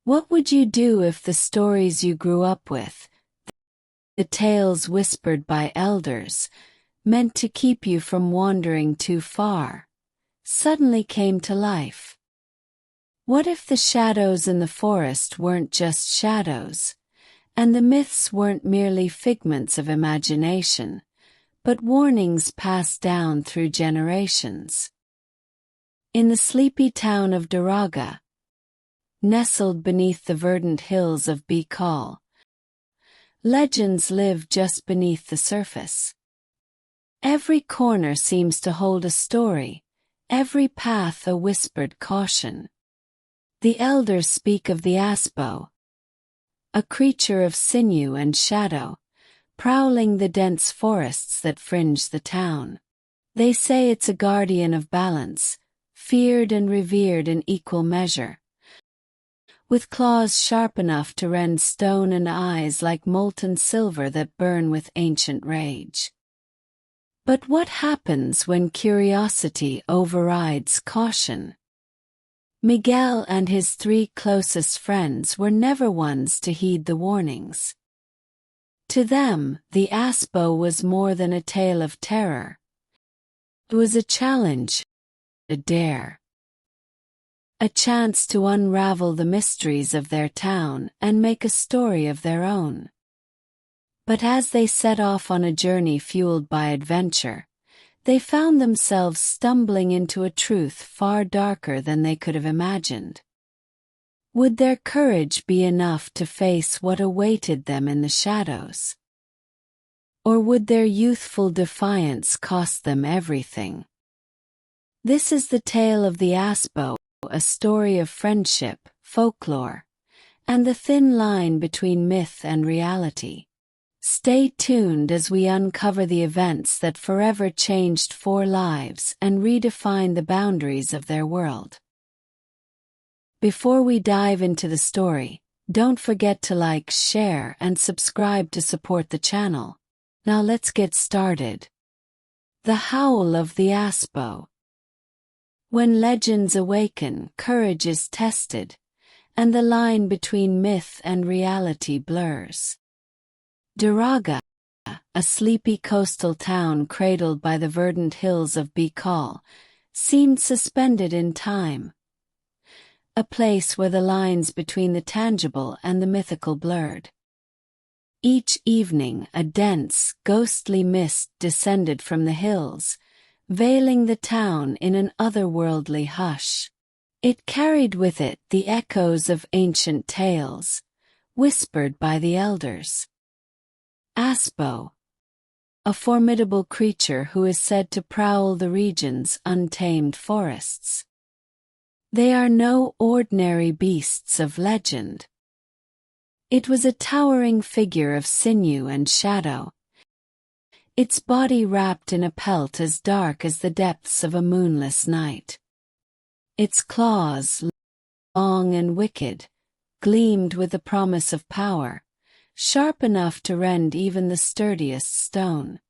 What would you do if the stories you grew up with, the tales whispered by elders, meant to keep you from wandering too far, suddenly came to life? What if the shadows in the forest weren't just shadows, and the myths weren't merely figments of imagination, but warnings passed down through generations? In the sleepy town of Daraga, nestled beneath the verdant hills of Howl, legends live just beneath the surface. Every corner seems to hold a story, every path a whispered caution. The elders speak of the Asbo, a creature of sinew and shadow, prowling the dense forests that fringe the town. They say it's a guardian of balance, feared and revered in equal measure, with claws sharp enough to rend stone and eyes like molten silver that burn with ancient rage. But what happens when curiosity overrides caution? Miguel and his 3 closest friends were never ones to heed the warnings. To them, the Asbo was more than a tale of terror. It was a challenge, a dare. A chance to unravel the mysteries of their town and make a story of their own. But as they set off on a journey fueled by adventure, they found themselves stumbling into a truth far darker than they could have imagined. Would their courage be enough to face what awaited them in the shadows? Or would their youthful defiance cost them everything? This is the tale of the Asbo, a story of friendship, folklore, and the thin line between myth and reality. Stay tuned as we uncover the events that forever changed 4 lives and redefined the boundaries of their world. Before we dive into the story, don't forget to like, share, and subscribe to support the channel. Now let's get started. The Howl of the Asbo. When legends awaken, courage is tested, and the line between myth and reality blurs. Daraga, a sleepy coastal town cradled by the verdant hills of Howl, seemed suspended in time. A place where the lines between the tangible and the mythical blurred. Each evening a dense, ghostly mist descended from the hills, veiling the town in an otherworldly hush. It carried with it the echoes of ancient tales, whispered by the elders. Asbo, a formidable creature who is said to prowl the region's untamed forests. They are no ordinary beasts of legend. It was a towering figure of sinew and shadow, its body wrapped in a pelt as dark as the depths of a moonless night. Its claws, long and wicked, gleamed with the promise of power, sharp enough to rend even the sturdiest stone.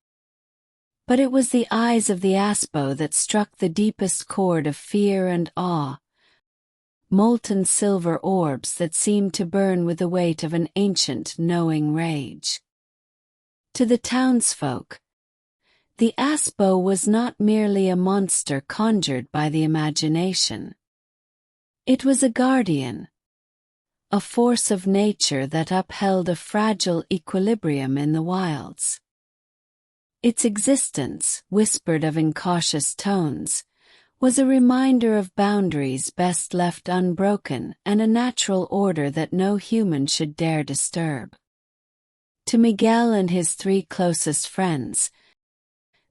But it was the eyes of the Asbo that struck the deepest chord of fear and awe, molten silver orbs that seemed to burn with the weight of an ancient, knowing rage. To the townsfolk, the Asbo was not merely a monster conjured by the imagination. It was a guardian, a force of nature that upheld a fragile equilibrium in the wilds. Its existence, whispered of in cautious tones, was a reminder of boundaries best left unbroken and a natural order that no human should dare disturb. To Miguel and his 3 closest friends,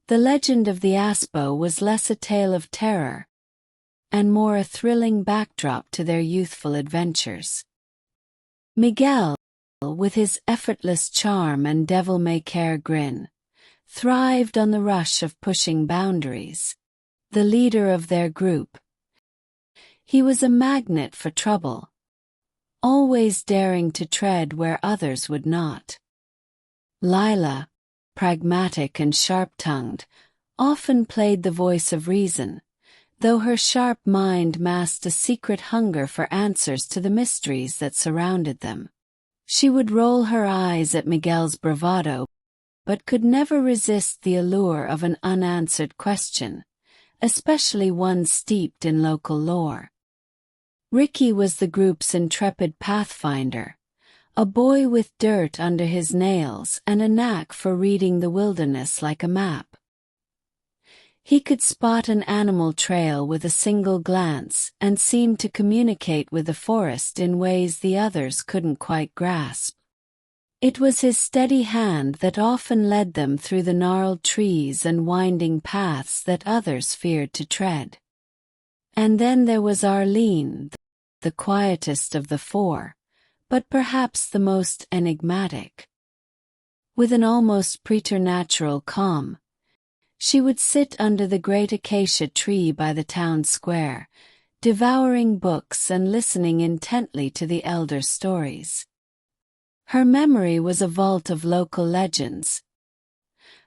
the legend of the Asbo was less a tale of terror, and more a thrilling backdrop to their youthful adventures. Miguel, with his effortless charm and devil-may-care grin, thrived on the rush of pushing boundaries. The leader of their group, he was a magnet for trouble, always daring to tread where others would not. Lila, pragmatic and sharp-tongued, often played the voice of reason, though her sharp mind masked a secret hunger for answers to the mysteries that surrounded them. She would roll her eyes at Miguel's bravado, but could never resist the allure of an unanswered question, especially one steeped in local lore. Ricky was the group's intrepid pathfinder, a boy with dirt under his nails and a knack for reading the wilderness like a map. He could spot an animal trail with a single glance and seemed to communicate with the forest in ways the others couldn't quite grasp. It was his steady hand that often led them through the gnarled trees and winding paths that others feared to tread. And then there was Arlene, the quietest of the four, but perhaps the most enigmatic. With an almost preternatural calm, she would sit under the great acacia tree by the town square, devouring books and listening intently to the elders' stories. Her memory was a vault of local legends,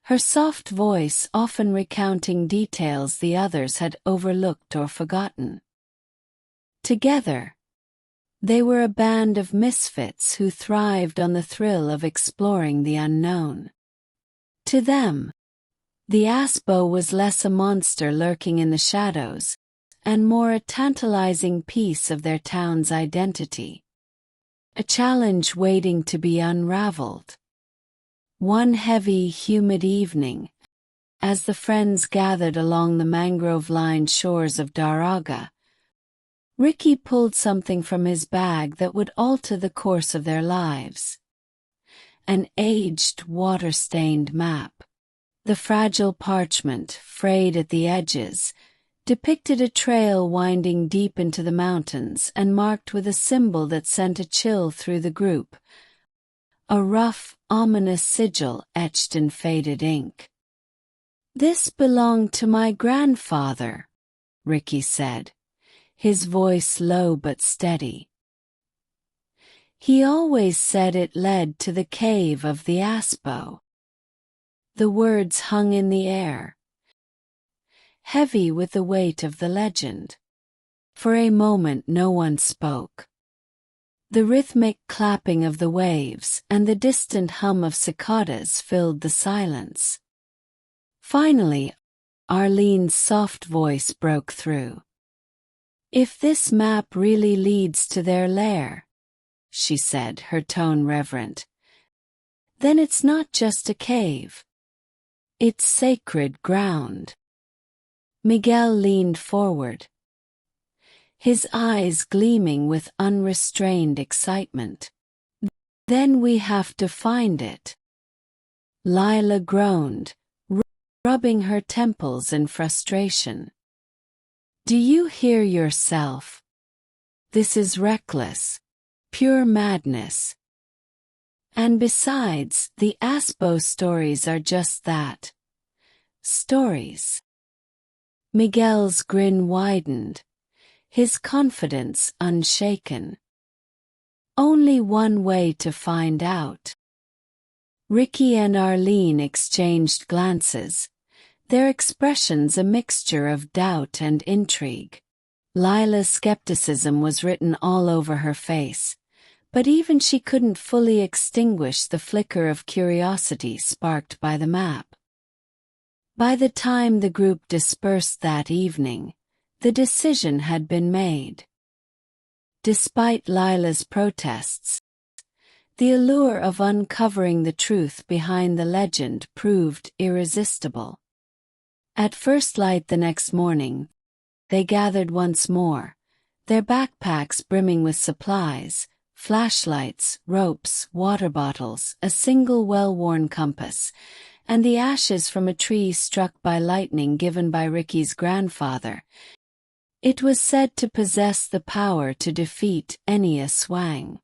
her soft voice often recounting details the others had overlooked or forgotten. Together, they were a band of misfits who thrived on the thrill of exploring the unknown. To them, the Asbo was less a monster lurking in the shadows, and more a tantalizing piece of their town's identity. A challenge waiting to be unraveled. One heavy, humid evening, as the friends gathered along the mangrove-lined shores of Daraga, Ricky pulled something from his bag that would alter the course of their lives. An aged, water-stained map. The fragile parchment, frayed at the edges, depicted a trail winding deep into the mountains and marked with a symbol that sent a chill through the group. A rough, ominous sigil etched in faded ink. "This belonged to my grandfather," Ricky said, his voice low but steady. "He always said it led to the cave of the Asbo." The words hung in the air, heavy with the weight of the legend. For a moment no one spoke. The rhythmic clapping of the waves and the distant hum of cicadas filled the silence. Finally, Arlene's soft voice broke through. "If this map really leads to their lair," she said, her tone reverent, "then it's not just a cave. It's sacred ground." Miguel leaned forward, his eyes gleaming with unrestrained excitement. "Then we have to find it." Lila groaned, rubbing her temples in frustration. "Do you hear yourself? This is reckless, pure madness. And besides, the Asbo stories are just that. Stories." Miguel's grin widened, his confidence unshaken. "Only one way to find out." Ricky and Arlene exchanged glances, their expressions a mixture of doubt and intrigue. Lila's skepticism was written all over her face, but even she couldn't fully extinguish the flicker of curiosity sparked by the map. By the time the group dispersed that evening, the decision had been made. Despite Lila's protests, the allure of uncovering the truth behind the legend proved irresistible. At first light the next morning, they gathered once more, their backpacks brimming with supplies, flashlights, ropes, water bottles, a single well-worn compass, and the ashes from a tree struck by lightning given by Ricky's grandfather. It was said to possess the power to defeat any Aswang.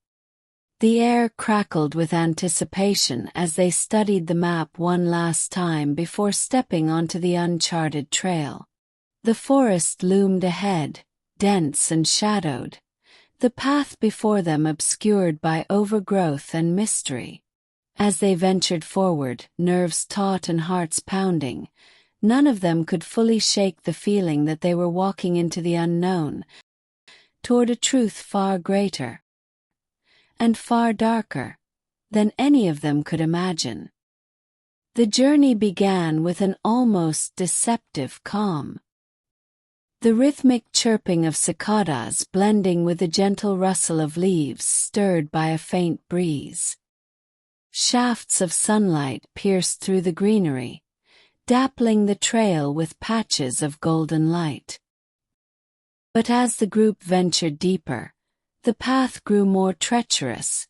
The air crackled with anticipation as they studied the map one last time before stepping onto the uncharted trail. The forest loomed ahead, dense and shadowed, the path before them obscured by overgrowth and mystery. As they ventured forward, nerves taut and hearts pounding, none of them could fully shake the feeling that they were walking into the unknown, toward a truth far greater and far darker than any of them could imagine. The journey began with an almost deceptive calm. The rhythmic chirping of cicadas blending with the gentle rustle of leaves stirred by a faint breeze. Shafts of sunlight pierced through the greenery, dappling the trail with patches of golden light. But as the group ventured deeper, the path grew more treacherous,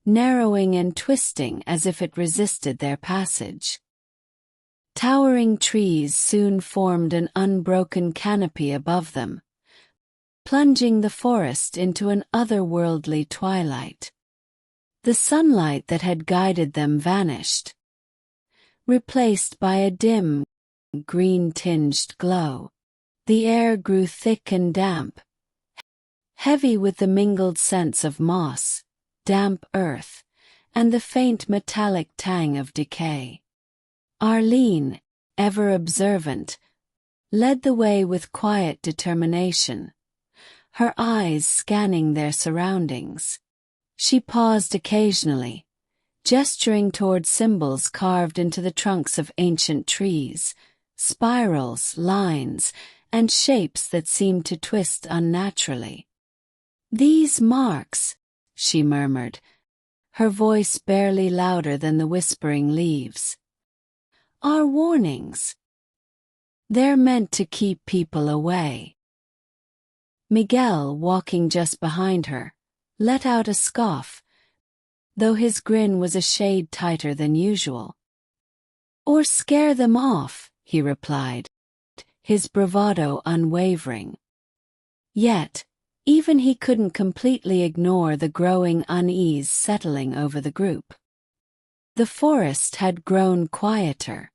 narrowing and twisting as if it resisted their passage. Towering trees soon formed an unbroken canopy above them, plunging the forest into an otherworldly twilight. The sunlight that had guided them vanished, replaced by a dim, green-tinged glow. The air grew thick and damp, heavy with the mingled scents of moss, damp earth, and the faint metallic tang of decay. Arlene, ever observant, led the way with quiet determination, her eyes scanning their surroundings. She paused occasionally, gesturing toward symbols carved into the trunks of ancient trees, spirals, lines, and shapes that seemed to twist unnaturally. "These marks," she murmured, her voice barely louder than the whispering leaves, "are warnings. They're meant to keep people away." Miguel, walking just behind her, let out a scoff, though his grin was a shade tighter than usual. "Or scare them off," he replied, his bravado unwavering. Yet, even he couldn't completely ignore the growing unease settling over the group. The forest had grown quieter.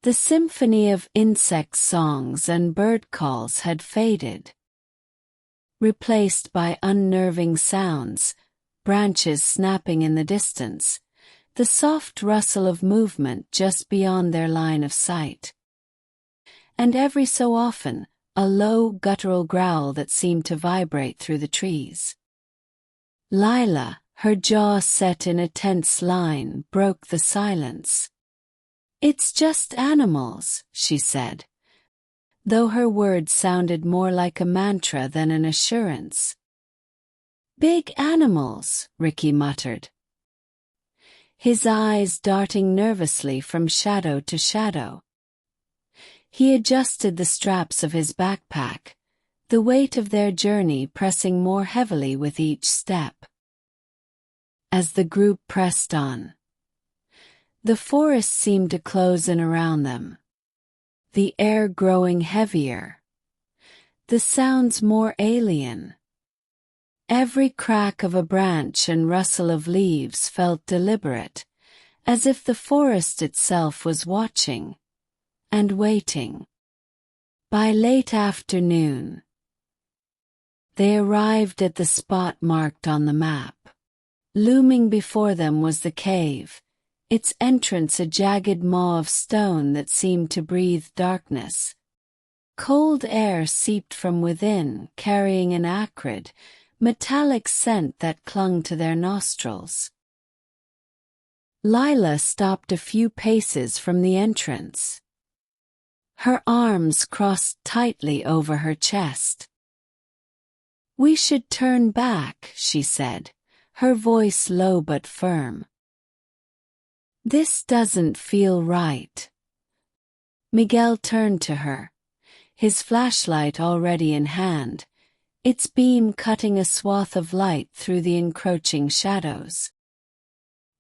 The symphony of insect songs and bird calls had faded, replaced by unnerving sounds, branches snapping in the distance, the soft rustle of movement just beyond their line of sight. And every so often, a low guttural growl that seemed to vibrate through the trees. Lila, her jaw set in a tense line, broke the silence. "It's just animals," she said, though her words sounded more like a mantra than an assurance. "Big animals," Ricky muttered, his eyes darting nervously from shadow to shadow. He adjusted the straps of his backpack, the weight of their journey pressing more heavily with each step. As the group pressed on, the forest seemed to close in around them, the air growing heavier, the sounds more alien. Every crack of a branch and rustle of leaves felt deliberate, as if the forest itself was watching and waiting. By late afternoon, they arrived at the spot marked on the map. Looming before them was the cave, its entrance a jagged maw of stone that seemed to breathe darkness. Cold air seeped from within, carrying an acrid, metallic scent that clung to their nostrils. Lila stopped a few paces from the entrance, her arms crossed tightly over her chest. "We should turn back," she said, her voice low but firm. "This doesn't feel right." Miguel turned to her, his flashlight already in hand, its beam cutting a swath of light through the encroaching shadows.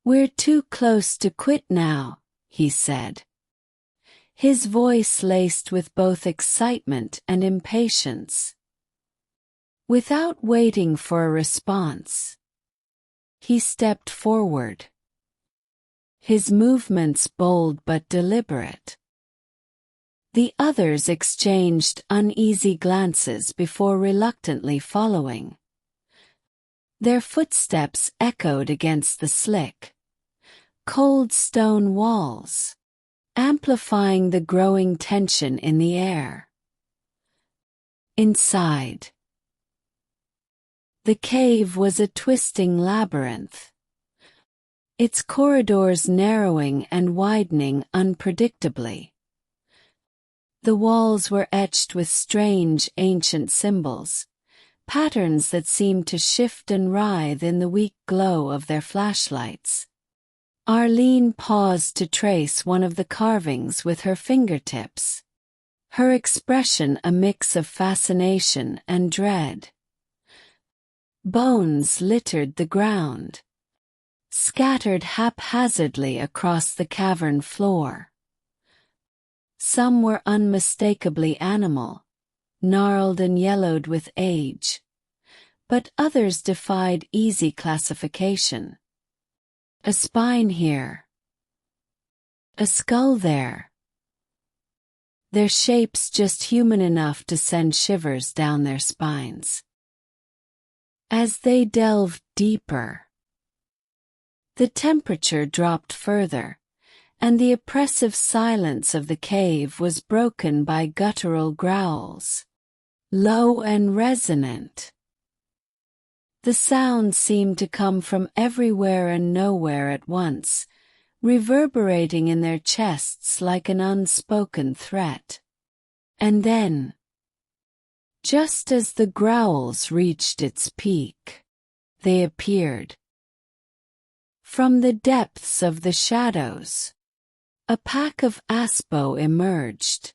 "We're too close to quit now," he said, his voice laced with both excitement and impatience. Without waiting for a response, he stepped forward, his movements bold but deliberate. The others exchanged uneasy glances before reluctantly following. Their footsteps echoed against the slick, cold stone walls, amplifying the growing tension in the air. Inside, the cave was a twisting labyrinth, its corridors narrowing and widening unpredictably. The walls were etched with strange ancient symbols, patterns that seemed to shift and writhe in the weak glow of their flashlights. Arlene paused to trace one of the carvings with her fingertips, her expression a mix of fascination and dread. Bones littered the ground, scattered haphazardly across the cavern floor. Some were unmistakably animal, gnarled and yellowed with age, but others defied easy classification. A spine here, a skull there, their shapes just human enough to send shivers down their spines. As they delved deeper, the temperature dropped further, and the oppressive silence of the cave was broken by guttural growls, low and resonant. The sound seemed to come from everywhere and nowhere at once, reverberating in their chests like an unspoken threat. And then, just as the growls reached its peak, they appeared. From the depths of the shadows, a pack of Asbo emerged,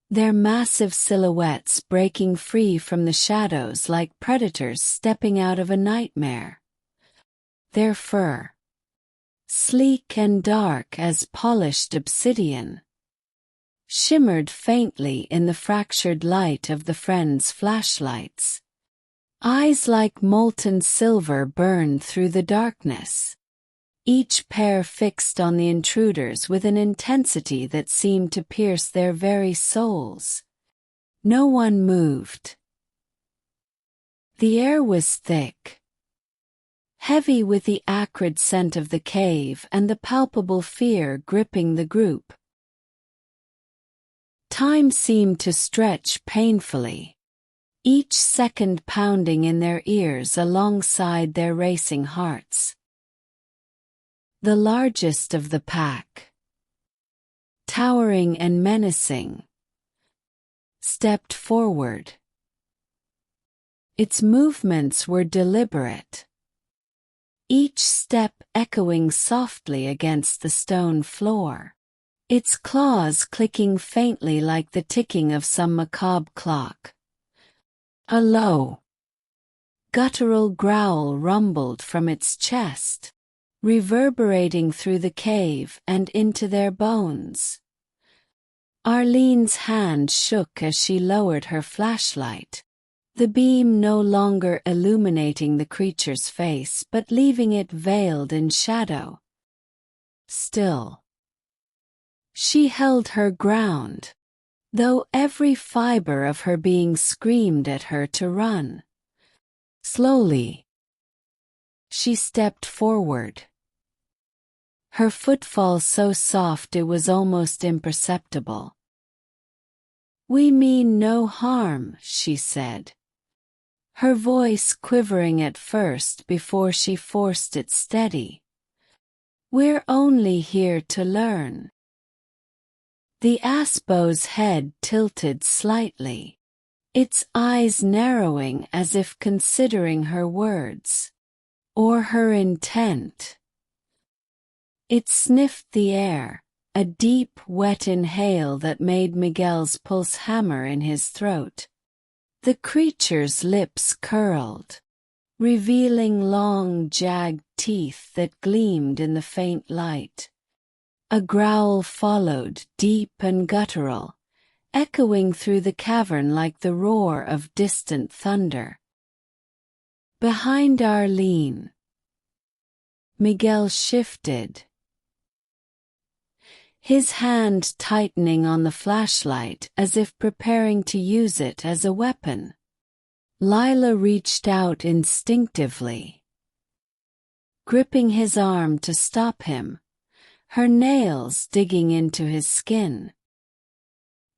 their massive silhouettes breaking free from the shadows like predators stepping out of a nightmare. Their fur, sleek and dark as polished obsidian, shimmered faintly in the fractured light of the friends' flashlights. Eyes like molten silver burned through the darkness, each pair fixed on the intruders with an intensity that seemed to pierce their very souls. No one moved. The air was thick, heavy with the acrid scent of the cave and the palpable fear gripping the group. Time seemed to stretch painfully, each second pounding in their ears alongside their racing hearts. The largest of the pack, towering and menacing, stepped forward. Its movements were deliberate, each step echoing softly against the stone floor, its claws clicking faintly like the ticking of some macabre clock. A low, guttural growl rumbled from its chest, reverberating through the cave and into their bones. Arlene's hand shook as she lowered her flashlight, the beam no longer illuminating the creature's face but leaving it veiled in shadow. Still, she held her ground, though every fiber of her being screamed at her to run. Slowly, she stepped forward, her footfall so soft it was almost imperceptible. "We mean no harm," she said, her voice quivering at first before she forced it steady. "We're only here to learn." The Asbo's head tilted slightly, its eyes narrowing as if considering her words, or her intent. It sniffed the air, a deep, wet inhale that made Miguel's pulse hammer in his throat. The creature's lips curled, revealing long, jagged teeth that gleamed in the faint light. A growl followed, deep and guttural, echoing through the cavern like the roar of distant thunder. Behind Arlene, Miguel shifted, his hand tightening on the flashlight as if preparing to use it as a weapon. Lila reached out instinctively, gripping his arm to stop him, her nails digging into his skin.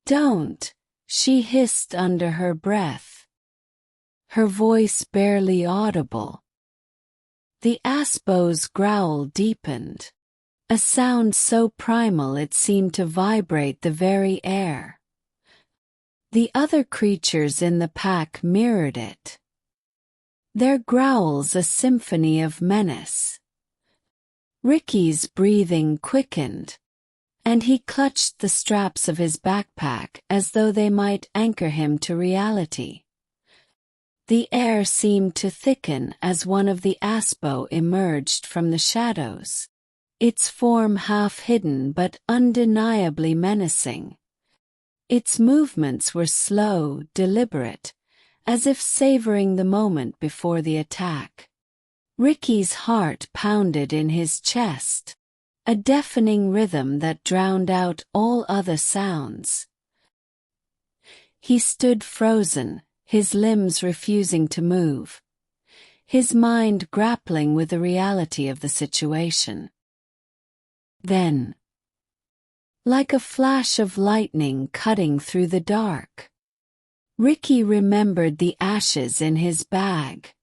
"Don't," she hissed under her breath, her voice barely audible. The Asbo's growl deepened, a sound so primal it seemed to vibrate the very air. The other creatures in the pack mirrored it, their growls a symphony of menace. Ricky's breathing quickened, and he clutched the straps of his backpack as though they might anchor him to reality. The air seemed to thicken as one of the Asbo emerged from the shadows, its form half hidden but undeniably menacing. Its movements were slow, deliberate, as if savoring the moment before the attack. Ricky's heart pounded in his chest, a deafening rhythm that drowned out all other sounds. He stood frozen, his limbs refusing to move, his mind grappling with the reality of the situation. Then, like a flash of lightning cutting through the dark, Ricky remembered the ashes in his bag.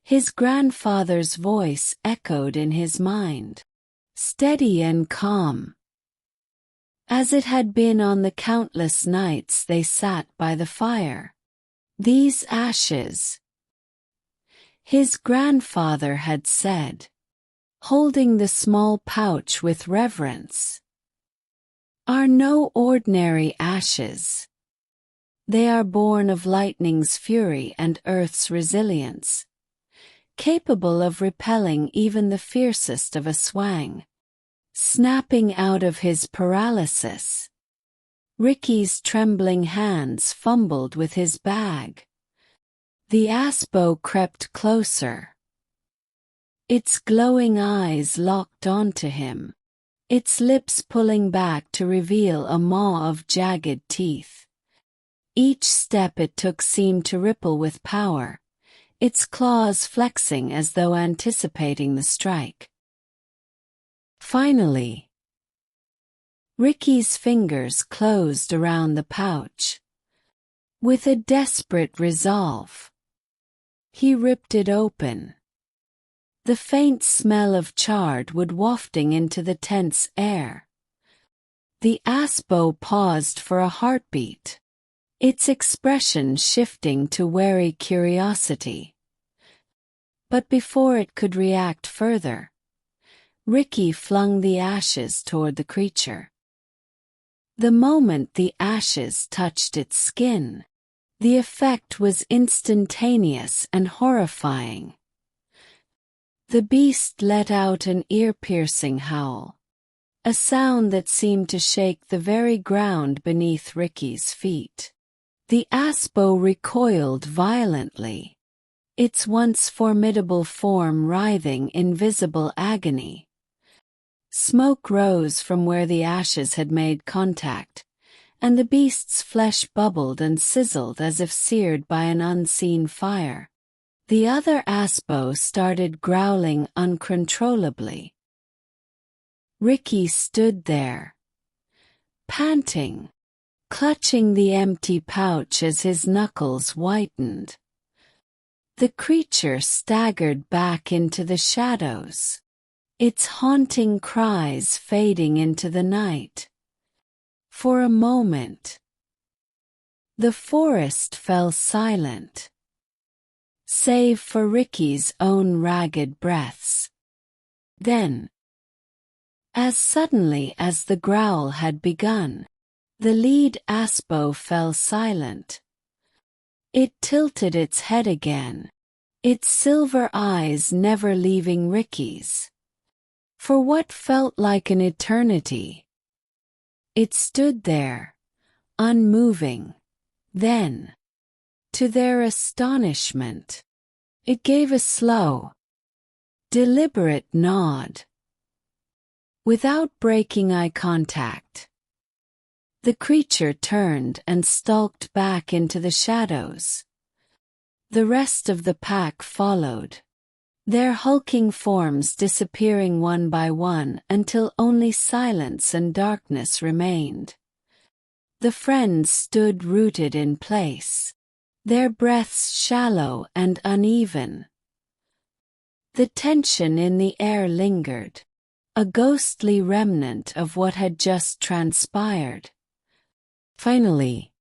His grandfather's voice echoed in his mind, steady and calm, as it had been on the countless nights they sat by the fire. "These ashes," his grandfather had said, holding the small pouch with reverence, "are no ordinary ashes. They are born of lightning's fury and earth's resilience, capable of repelling even the fiercest of a swang." Snapping out of his paralysis, Ricky's trembling hands fumbled with his bag. The Asbo crept closer, its glowing eyes locked onto him, its lips pulling back to reveal a maw of jagged teeth. Each step it took seemed to ripple with power, its claws flexing as though anticipating the strike. Finally, Ricky's fingers closed around the pouch. With a desperate resolve, he ripped it open, the faint smell of charred wood wafting into the tense air. The Asbo paused for a heartbeat, its expression shifting to wary curiosity. But before it could react further, Ricky flung the ashes toward the creature. The moment the ashes touched its skin, the effect was instantaneous and horrifying. The beast let out an ear-piercing howl, a sound that seemed to shake the very ground beneath Ricky's feet. The Asbo recoiled violently, its once formidable form writhing in visible agony. Smoke rose from where the ashes had made contact, and the beast's flesh bubbled and sizzled as if seared by an unseen fire. The other Asbo started growling uncontrollably. Ricky stood there, panting, clutching the empty pouch as his knuckles whitened. The creature staggered back into the shadows, its haunting cries fading into the night. For a moment, the forest fell silent, save for Ricky's own ragged breaths. Then, as suddenly as the growl had begun, the lead Asbo fell silent. It tilted its head again, its silver eyes never leaving Ricky's. For what felt like an eternity, it stood there, unmoving. Then, to their astonishment, it gave a slow, deliberate nod. Without breaking eye contact, the creature turned and stalked back into the shadows. The rest of the pack followed, their hulking forms disappearing one by one until only silence and darkness remained. The friends stood rooted in place, their breaths shallow and uneven. The tension in the air lingered, a ghostly remnant of what had just transpired. Finally,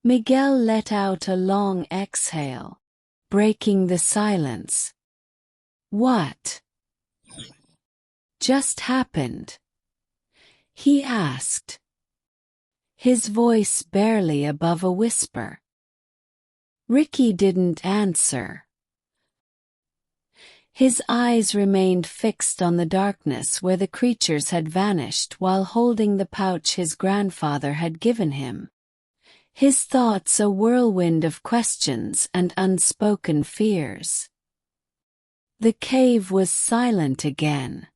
Miguel let out a long exhale, breaking the silence. "What just happened?" he asked, his voice barely above a whisper. Ricky didn't answer. His eyes remained fixed on the darkness where the creatures had vanished while holding the pouch his grandfather had given him. His thoughts a whirlwind of questions and unspoken fears. The cave was silent again.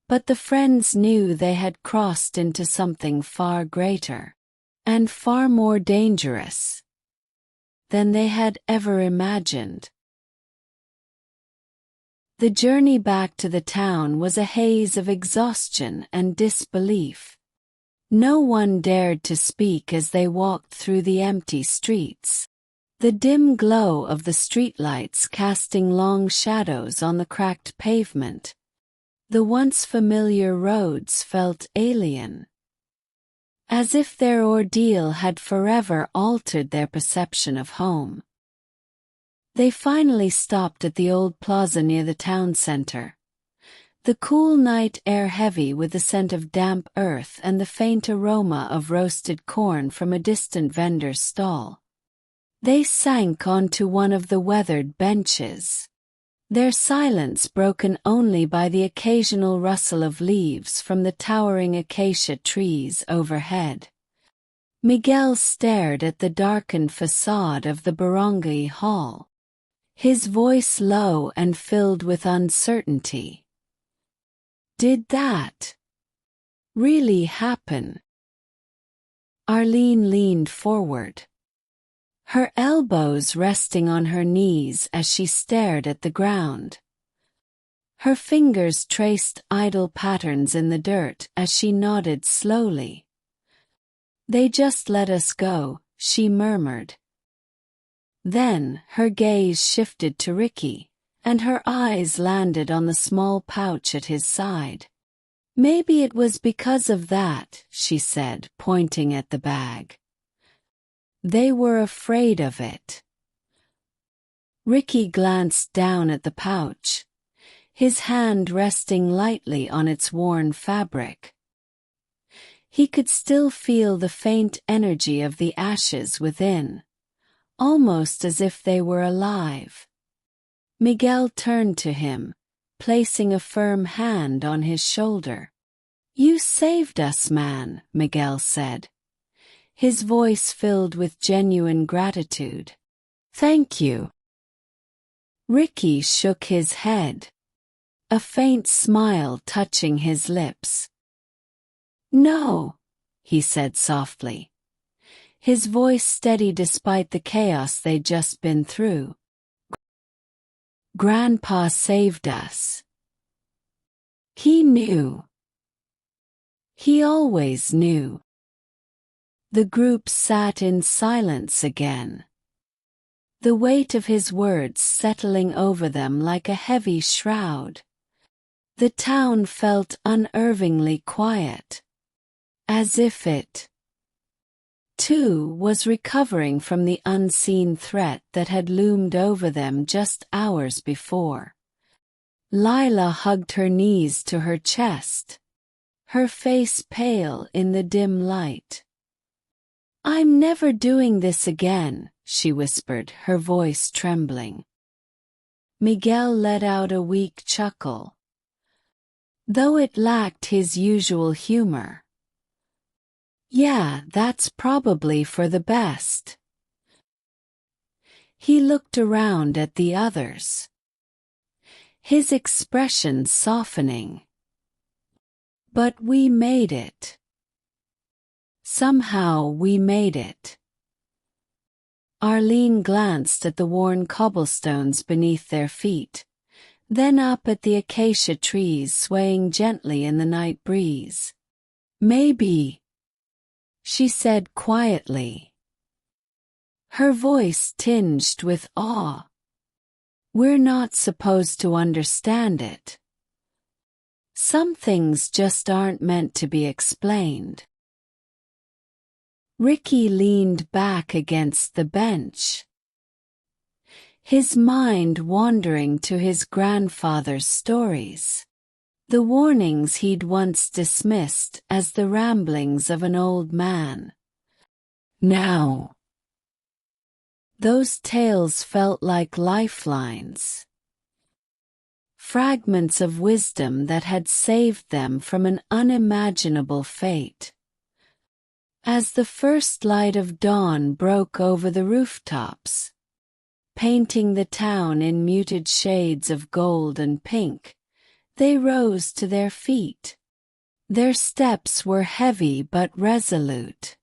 But the friends knew they had crossed into something far greater, and far more dangerous than they had ever imagined. The journey back to the town was a haze of exhaustion and disbelief. No one dared to speak as they walked through the empty streets, the dim glow of the streetlights casting long shadows on the cracked pavement. The once familiar roads felt alien, as if their ordeal had forever altered their perception of home. They finally stopped at the old plaza near the town center. The cool night air heavy with the scent of damp earth and the faint aroma of roasted corn from a distant vendor's stall. They sank onto one of the weathered benches, their silence broken only by the occasional rustle of leaves from the towering acacia trees overhead. Miguel stared at the darkened facade of the barangay hall, his voice low and filled with uncertainty. Did that really happen? Arlene leaned forward, her elbows resting on her knees as she stared at the ground. Her fingers traced idle patterns in the dirt as she nodded slowly. "They just let us go," she murmured. Then her gaze shifted to Ricky, and her eyes landed on the small pouch at his side. "Maybe it was because of that," she said, pointing at the bag. "They were afraid of it." Ricky glanced down at the pouch, his hand resting lightly on its worn fabric. He could still feel the faint energy of the ashes within, almost as if they were alive. Miguel turned to him, placing a firm hand on his shoulder. "You saved us, man," Miguel said, his voice filled with genuine gratitude. "Thank you." Ricky shook his head, a faint smile touching his lips. "No," he said softly, his voice steady despite the chaos they'd just been through. "Grandpa saved us. He knew. He always knew." The group sat in silence again, the weight of his words settling over them like a heavy shroud. The town felt unnervingly quiet, as if it, too, was recovering from the unseen threat that had loomed over them just hours before. Lila hugged her knees to her chest, her face pale in the dim light. "I'm never doing this again," she whispered, her voice trembling. Miguel let out a weak chuckle, though it lacked his usual humor. "Yeah, that's probably for the best." He looked around at the others, his expression softening. "But we made it. Somehow we made it." Arlene glanced at the worn cobblestones beneath their feet, then up at the acacia trees swaying gently in the night breeze. "Maybe," she said quietly, her voice tinged with awe. "We're not supposed to understand it. Some things just aren't meant to be explained." Ricky leaned back against the bench, his mind wandering to his grandfather's stories, the warnings he'd once dismissed as the ramblings of an old man. Now, those tales felt like lifelines, fragments of wisdom that had saved them from an unimaginable fate. As the first light of dawn broke over the rooftops, painting the town in muted shades of gold and pink, they rose to their feet. Their steps were heavy but resolute.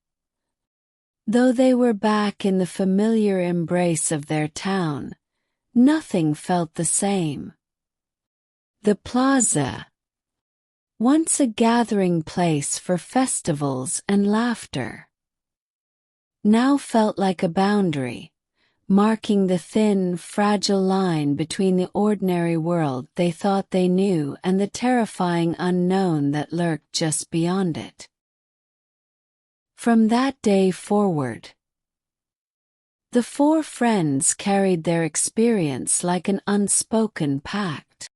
Though they were back in the familiar embrace of their town, nothing felt the same. The plaza, once a gathering place for festivals and laughter, now felt like a boundary, marking the thin, fragile line between the ordinary world they thought they knew and the terrifying unknown that lurked just beyond it. From that day forward, the four friends carried their experience like an unspoken pact,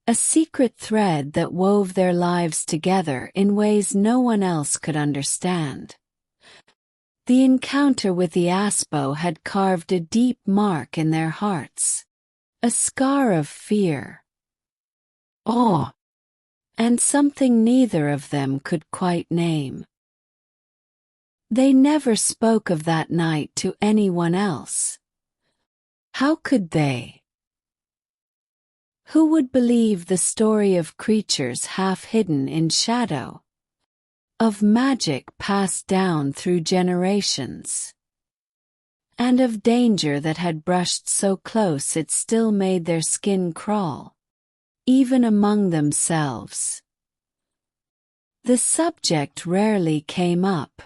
a secret thread that wove their lives together in ways no one else could understand. The encounter with the Asbo had carved a deep mark in their hearts, a scar of fear, awe, and something neither of them could quite name. They never spoke of that night to anyone else. How could they? Who would believe the story of creatures half hidden in shadow, of magic passed down through generations, and of danger that had brushed so close it still made their skin crawl, even among themselves? The subject rarely came up,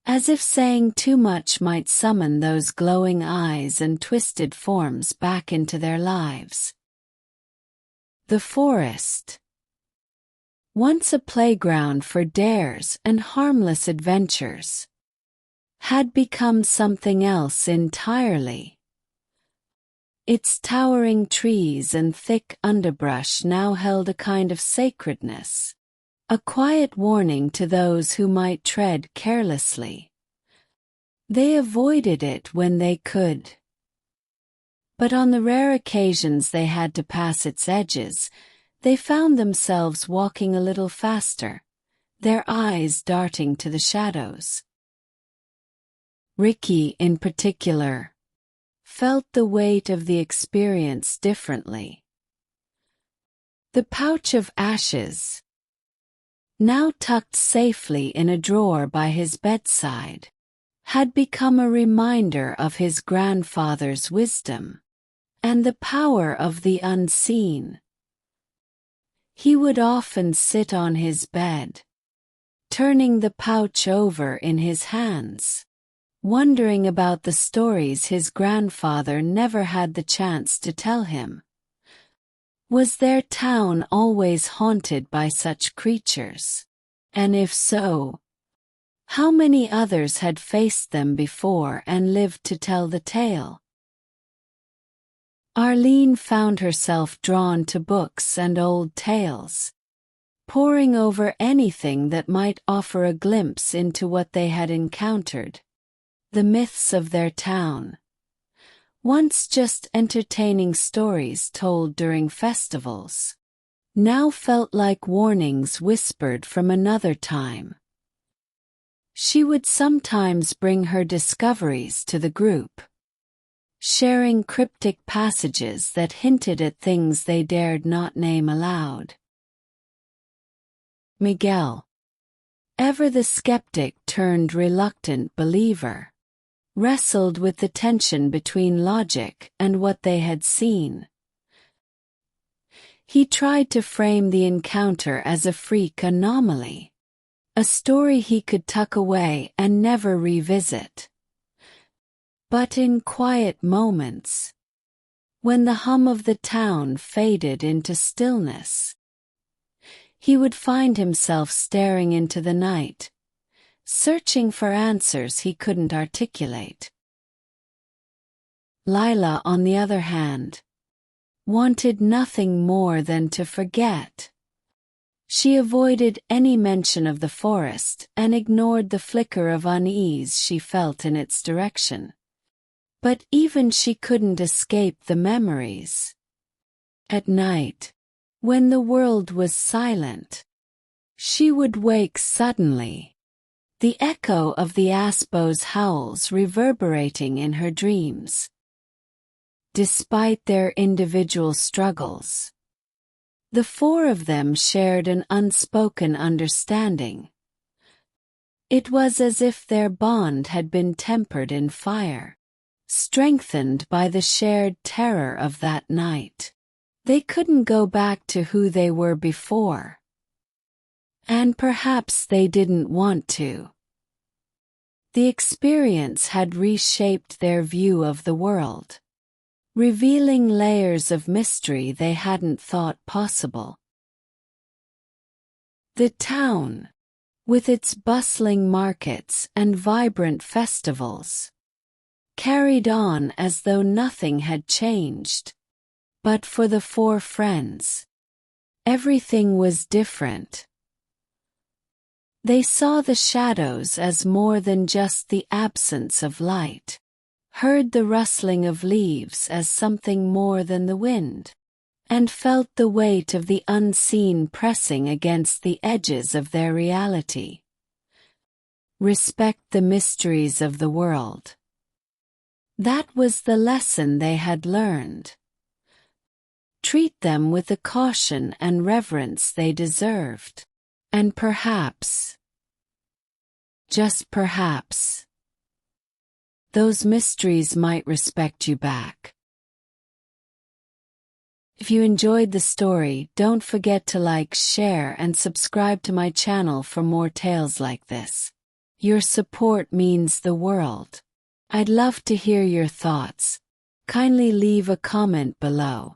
as if saying too much might summon those glowing eyes and twisted forms back into their lives. The forest, once a playground for dares and harmless adventures, had become something else entirely. Its towering trees and thick underbrush now held a kind of sacredness, a quiet warning to those who might tread carelessly. They avoided it when they could, but on the rare occasions they had to pass its edges, they found themselves walking a little faster, their eyes darting to the shadows. Ricky, in particular, felt the weight of the experience differently. The pouch of ashes, now tucked safely in a drawer by his bedside, had become a reminder of his grandfather's wisdom and the power of the unseen. He would often sit on his bed, turning the pouch over in his hands, wondering about the stories his grandfather never had the chance to tell him. Was their town always haunted by such creatures? And if so, how many others had faced them before and lived to tell the tale? Arlene found herself drawn to books and old tales, poring over anything that might offer a glimpse into what they had encountered. The myths of their town, once just entertaining stories told during festivals, now felt like warnings whispered from another time. She would sometimes bring her discoveries to the group, sharing cryptic passages that hinted at things they dared not name aloud. Miguel, ever the skeptic turned reluctant believer, wrestled with the tension between logic and what they had seen. He tried to frame the encounter as a freak anomaly, a story he could tuck away and never revisit. But in quiet moments, when the hum of the town faded into stillness, he would find himself staring into the night, searching for answers he couldn't articulate. Lila, on the other hand, wanted nothing more than to forget. She avoided any mention of the forest and ignored the flicker of unease she felt in its direction. But even she couldn't escape the memories. At night, when the world was silent, she would wake suddenly, the echo of the Asbo's howls reverberating in her dreams. Despite their individual struggles, the four of them shared an unspoken understanding. It was as if their bond had been tempered in fire, strengthened by the shared terror of that night. They couldn't go back to who they were before. And perhaps they didn't want to. The experience had reshaped their view of the world, revealing layers of mystery they hadn't thought possible. The town, with its bustling markets and vibrant festivals, carried on as though nothing had changed. But for the four friends, everything was different. They saw the shadows as more than just the absence of light, heard the rustling of leaves as something more than the wind, and felt the weight of the unseen pressing against the edges of their reality. Respect the mysteries of the world. That was the lesson they had learned. Treat them with the caution and reverence they deserved. And perhaps, just perhaps, those mysteries might respect you back. If you enjoyed the story, don't forget to like, share, and subscribe to my channel for more tales like this. Your support means the world. I'd love to hear your thoughts. Kindly leave a comment below.